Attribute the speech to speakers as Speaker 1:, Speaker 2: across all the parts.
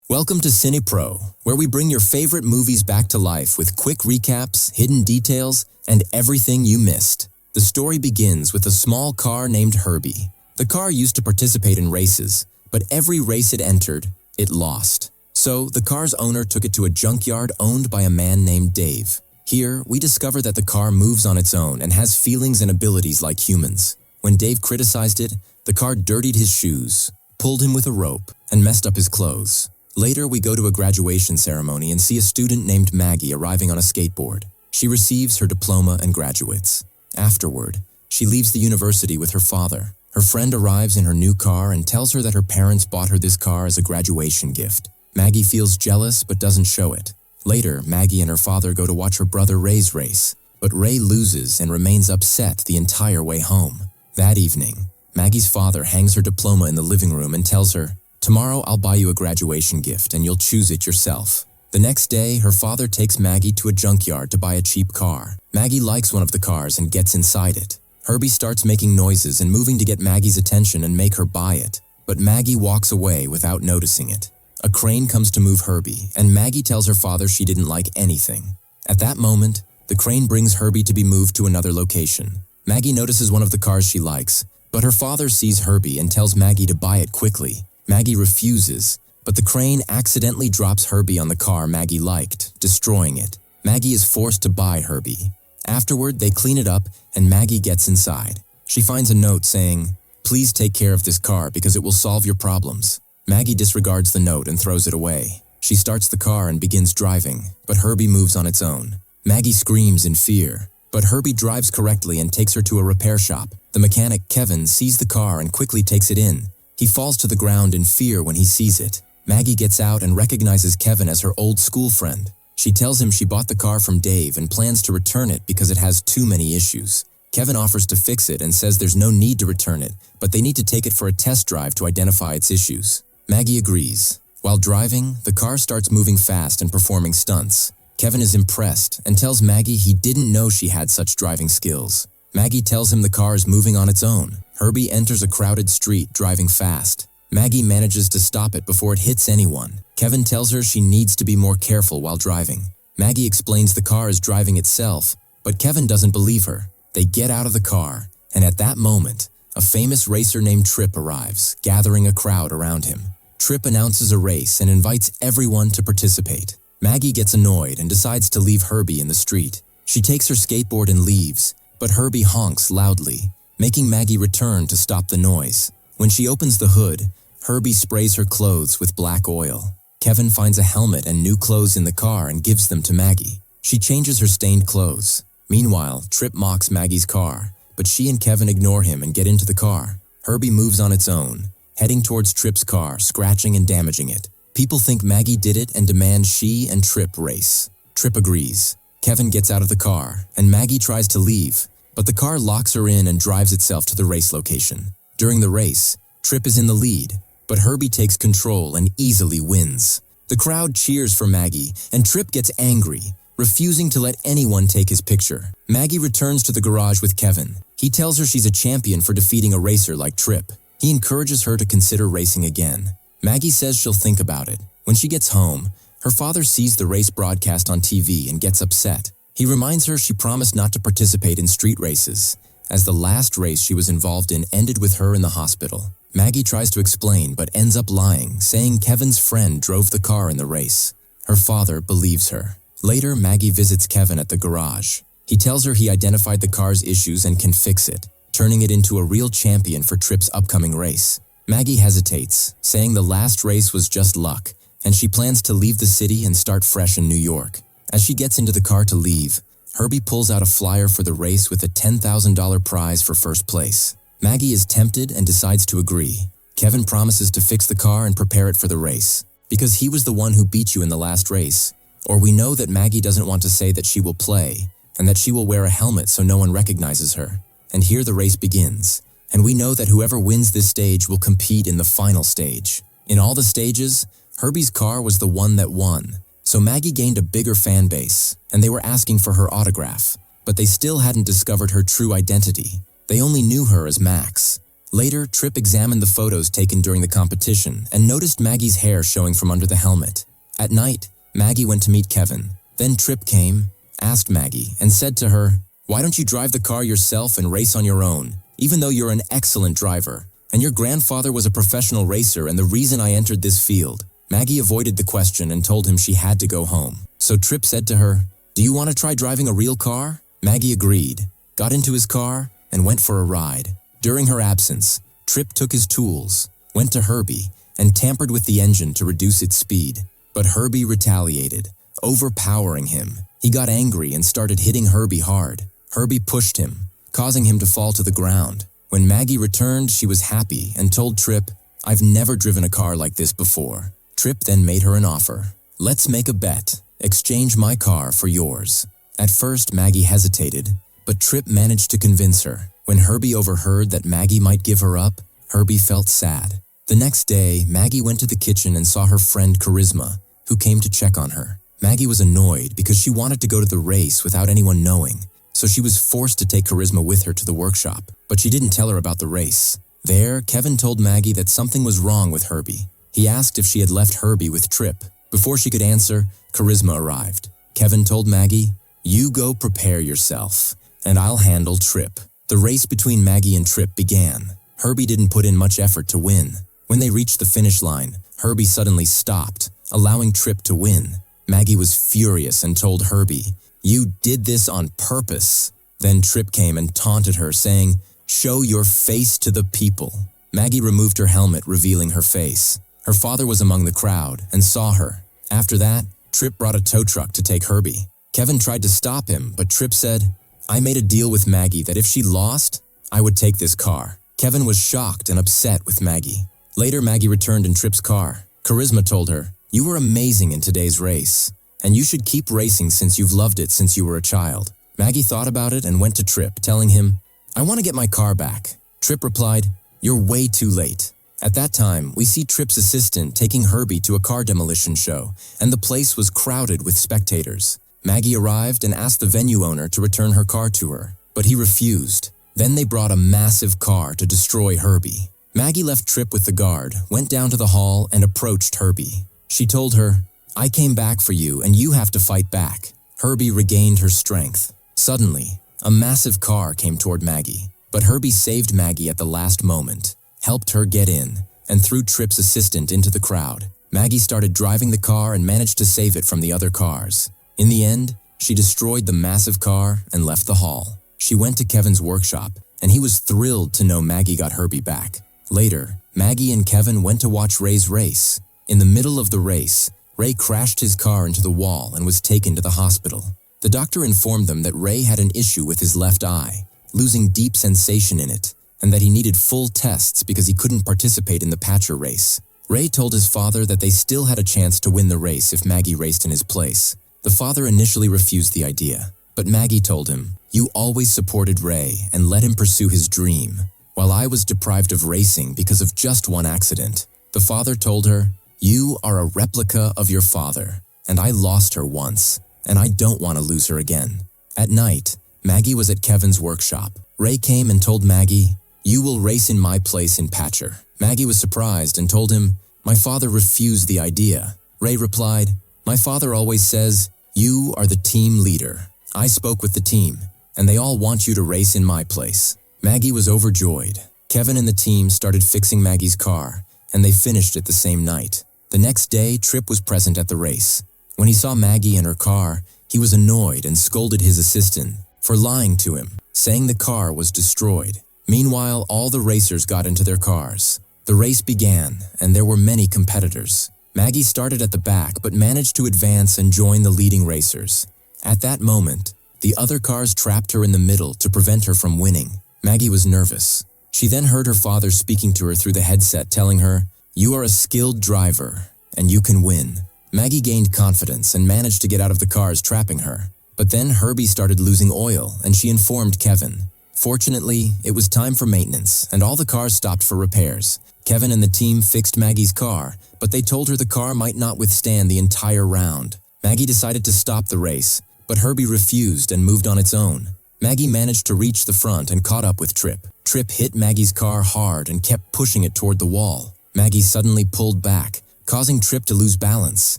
Speaker 1: Welcome to CinePro, where we bring your favorite movies back to life with quick recaps, hidden details, and everything you missed. The story begins with a small car named Herbie. The car used to participate in races, but every race it entered, it lost. So, the car's owner took it to a junkyard owned by a man named Dave. Here, we discover that the car moves on its own and has feelings and abilities like humans. When Dave criticized it, the car dirtied his shoes, pulled him with a rope, and messed up his clothes. Later, we go to a graduation ceremony and see a student named Maggie arriving on a skateboard. She receives her diploma and graduates. Afterward, she leaves the university with her father. Her friend arrives in her new car and tells her that her parents bought her this car as a graduation gift. Maggie feels jealous but doesn't show it. Later, Maggie and her father go to watch her brother Ray's race, but Ray loses and remains upset the entire way home. That evening, Maggie's father hangs her diploma in the living room and tells her, "Tomorrow I'll buy you a graduation gift and you'll choose it yourself." The next day, her father takes Maggie to a junkyard to buy a cheap car. Maggie likes one of the cars and gets inside it. Herbie starts making noises and moving to get Maggie's attention and make her buy it, but Maggie walks away without noticing it. A crane comes to move Herbie, and Maggie tells her father she didn't like anything. At that moment, the crane brings Herbie to be moved to another location. Maggie notices one of the cars she likes, but her father sees Herbie and tells Maggie to buy it quickly. Maggie refuses, but the crane accidentally drops Herbie on the car Maggie liked, destroying it. Maggie is forced to buy Herbie. Afterward, they clean it up and Maggie gets inside. She finds a note saying, "Please take care of this car because it will solve your problems." Maggie disregards the note and throws it away. She starts the car and begins driving, but Herbie moves on its own. Maggie screams in fear, but Herbie drives correctly and takes her to a repair shop. The mechanic, Kevin, sees the car and quickly takes it in. He falls to the ground in fear when he sees it. Maggie gets out and recognizes Kevin as her old school friend. She tells him she bought the car from Dave and plans to return it because it has too many issues. Kevin offers to fix it and says there's no need to return it, but they need to take it for a test drive to identify its issues. Maggie agrees. While driving, the car starts moving fast and performing stunts. Kevin is impressed and tells Maggie he didn't know she had such driving skills. Maggie tells him the car is moving on its own. Herbie enters a crowded street driving fast. Maggie manages to stop it before it hits anyone. Kevin tells her she needs to be more careful while driving. Maggie explains the car is driving itself, but Kevin doesn't believe her. They get out of the car, and at that moment, a famous racer named Trip arrives, gathering a crowd around him. Trip announces a race and invites everyone to participate. Maggie gets annoyed and decides to leave Herbie in the street. She takes her skateboard and leaves, but Herbie honks loudly, making Maggie return to stop the noise. When she opens the hood, Herbie sprays her clothes with black oil. Kevin finds a helmet and new clothes in the car and gives them to Maggie. She changes her stained clothes. Meanwhile, Trip mocks Maggie's car, but she and Kevin ignore him and get into the car. Herbie moves on its own, heading towards Trip's car, scratching and damaging it. People think Maggie did it and demand she and Trip race. Trip agrees. Kevin gets out of the car, and Maggie tries to leave, but the car locks her in and drives itself to the race location. During the race, Trip is in the lead, but Herbie takes control and easily wins. The crowd cheers for Maggie, and Trip gets angry, refusing to let anyone take his picture. Maggie returns to the garage with Kevin. He tells her she's a champion for defeating a racer like Trip. He encourages her to consider racing again. Maggie says she'll think about it. When she gets home, her father sees the race broadcast on TV and gets upset. He reminds her she promised not to participate in street races, as the last race she was involved in ended with her in the hospital. Maggie tries to explain but ends up lying, saying Kevin's friend drove the car in the race. Her father believes her. Later, Maggie visits Kevin at the garage. He tells her he identified the car's issues and can fix it, turning it into a real champion for Trip's upcoming race. Maggie hesitates, saying the last race was just luck, and she plans to leave the city and start fresh in New York. As she gets into the car to leave, Herbie pulls out a flyer for the race with a $10,000 prize for first place. Maggie is tempted and decides to agree. Kevin promises to fix the car and prepare it for the race, because he was the one who beat you in the last race. Or we know that Maggie doesn't want to say that she will play, and that she will wear a helmet so no one recognizes her. And here the race begins, and we know that whoever wins this stage will compete in the final stage. In all the stages, Herbie's car was the one that won, so Maggie gained a bigger fan base, and they were asking for her autograph, but they still hadn't discovered her true identity. They only knew her as Max. Later, Tripp examined the photos taken during the competition and noticed Maggie's hair showing from under the helmet. At night, Maggie went to meet Kevin. Then Tripp came, asked Maggie, and said to her, "Why don't you drive the car yourself and race on your own, even though you're an excellent driver? And your grandfather was a professional racer and the reason I entered this field." Maggie avoided the question and told him she had to go home. So Tripp said to her, "Do you want to try driving a real car?" Maggie agreed, got into his car, and went for a ride. During her absence, Tripp took his tools, went to Herbie, and tampered with the engine to reduce its speed. But Herbie retaliated, overpowering him. He got angry and started hitting Herbie hard. Herbie pushed him, causing him to fall to the ground. When Maggie returned, she was happy and told Tripp, "I've never driven a car like this before." Tripp then made her an offer. "Let's make a bet. Exchange my car for yours." At first, Maggie hesitated, but Tripp managed to convince her. When Herbie overheard that Maggie might give her up, Herbie felt sad. The next day, Maggie went to the kitchen and saw her friend Charisma, who came to check on her. Maggie was annoyed because she wanted to go to the race without anyone knowing, so she was forced to take Charisma with her to the workshop, but she didn't tell her about the race. There, Kevin told Maggie that something was wrong with Herbie. He asked if she had left Herbie with Tripp. Before she could answer, Charisma arrived. Kevin told Maggie, "You go prepare yourself, and I'll handle Tripp." The race between Maggie and Tripp began. Herbie didn't put in much effort to win. When they reached the finish line, Herbie suddenly stopped, allowing Tripp to win. Maggie was furious and told Herbie, "You did this on purpose." Then Tripp came and taunted her, saying, "Show your face to the people." Maggie removed her helmet, revealing her face. Her father was among the crowd and saw her. After that, Tripp brought a tow truck to take Herbie. Kevin tried to stop him, but Tripp said, "I made a deal with Maggie that if she lost, I would take this car." Kevin was shocked and upset with Maggie. Later, Maggie returned in Tripp's car. Charisma told her, "You were amazing in today's race, and you should keep racing since you've loved it since you were a child." Maggie thought about it and went to Tripp, telling him, "I want to get my car back." Tripp replied, "You're way too late." At that time, we see Tripp's assistant taking Herbie to a car demolition show, and the place was crowded with spectators. Maggie arrived and asked the venue owner to return her car to her, but he refused. Then they brought a massive car to destroy Herbie. Maggie left Tripp with the guard, went down to the hall, and approached Herbie. She told her, "I came back for you, and you have to fight back." Herbie regained her strength. Suddenly, a massive car came toward Maggie, but Herbie saved Maggie at the last moment, helped her get in, and threw Tripp's assistant into the crowd. Maggie started driving the car and managed to save it from the other cars. In the end, she destroyed the massive car and left the hall. She went to Kevin's workshop, and he was thrilled to know Maggie got Herbie back. Later, Maggie and Kevin went to watch Ray's race. In the middle of the race, Ray crashed his car into the wall and was taken to the hospital. The doctor informed them that Ray had an issue with his left eye, losing deep sensation in it, and that he needed full tests because he couldn't participate in the Patcher race. Ray told his father that they still had a chance to win the race if Maggie raced in his place. The father initially refused the idea, but Maggie told him, "You always supported Ray and let him pursue his dream, while I was deprived of racing because of just one accident." The father told her, "You are a replica of your father, and I lost her once, and I don't want to lose her again." At night, Maggie was at Kevin's workshop. Ray came and told Maggie, "You will race in my place in Patcher." Maggie was surprised and told him, "My father refused the idea." Ray replied, "My father always says, you are the team leader. I spoke with the team, and they all want you to race in my place." Maggie was overjoyed. Kevin and the team started fixing Maggie's car, and they finished it the same night. The next day, Tripp was present at the race. When he saw Maggie and her car, he was annoyed and scolded his assistant for lying to him, saying the car was destroyed. Meanwhile, all the racers got into their cars. The race began, and there were many competitors. Maggie started at the back but managed to advance and join the leading racers. At that moment, the other cars trapped her in the middle to prevent her from winning. Maggie was nervous. She then heard her father speaking to her through the headset, telling her, "You are a skilled driver, and you can win." Maggie gained confidence and managed to get out of the cars trapping her. But then Herbie started losing oil, and she informed Kevin. Fortunately, it was time for maintenance, and all the cars stopped for repairs. Kevin and the team fixed Maggie's car, but they told her the car might not withstand the entire round. Maggie decided to stop the race, but Herbie refused and moved on its own. Maggie managed to reach the front and caught up with Trip. Trip hit Maggie's car hard and kept pushing it toward the wall. Maggie suddenly pulled back, causing Trip to lose balance,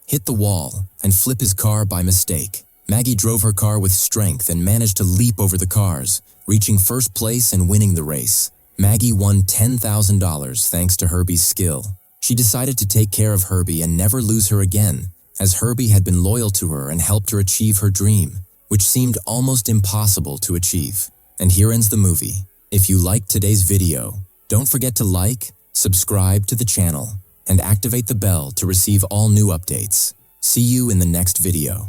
Speaker 1: hit the wall, and flip his car by mistake. Maggie drove her car with strength and managed to leap over the cars, reaching first place and winning the race. Maggie won $10,000 thanks to Herbie's skill. She decided to take care of Herbie and never lose her again, as Herbie had been loyal to her and helped her achieve her dream, which seemed almost impossible to achieve. And here ends the movie. If you liked today's video, don't forget to like, subscribe to the channel, and activate the bell to receive all new updates. See you in the next video.